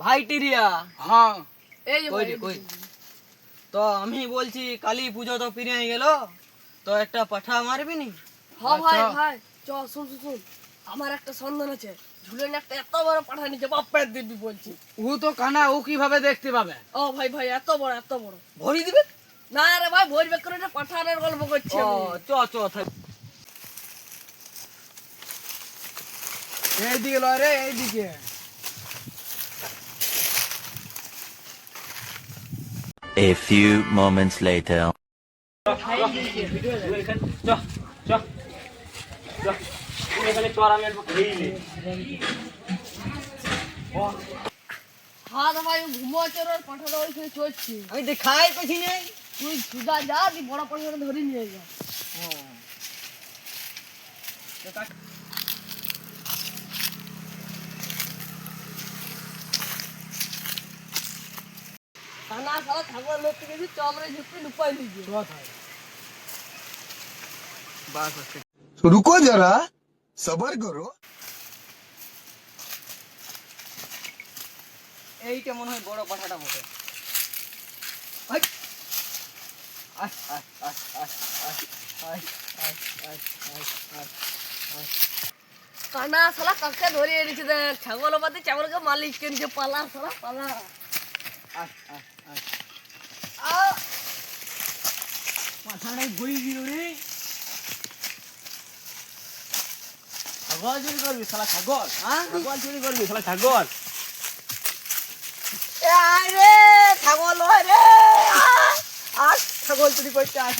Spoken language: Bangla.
ভাই টিরিয়া। হ্যাঁ এই যে কই রে কই? তো আমি বলছি কালী পুজো তো পেরিয়ে গেল, তো একটা পাঠা মারবি নি? হ্যাঁ ভাই আচ্ছা। ভাই চ শুন শুন শুন, আমার একটা সন্ধান আছে। ঝুলেন একটা এত বড় পাঠা নিচে বাপ্পার দিবি বলছি। ও তো কানা, ও কিভাবে দেখতে পাবে? ও ভাই ভাই এত বড় এত বড়। ভরি দিবে? না রে ভাই ভোর বের করে পাঠানের গল্প করছি ও আমি। চ চ থাক। এইদিকে লয় রে, এইদিকে। A few moments later. হ্যাঁ তো ভাই ঘুমোচ্ছে ওর পাঠাটা ওইখানে চলছে। আমি দেখাই পেছি নেই। তুই সুদা যা তুই বড় পাঠাটা ধরে নিয়ে যা। খানা খাওয়া থাকবার লোক থেকে চমড়ে ঝুঁকি লুপাই লিখে। বাস আছে। रुको जरा सबर करो। এইটা মনে হয় বড় পাঠাটা বটে। কানা শালা কাকে ধরে এনেছে দেখ, ছাগল পাতে ছাগলকে মালিক কেনছে, পালা শালা পালা। মাথাটাই ঘুরি দিল রে। ছাগল চুরি করবি শালা ছাগল? হ্যাঁ ছাগল চুরি করবি শালা ছাগল? এ আয় রে ছাগল হয় রে, আয় ছাগল চুরি করতে আস।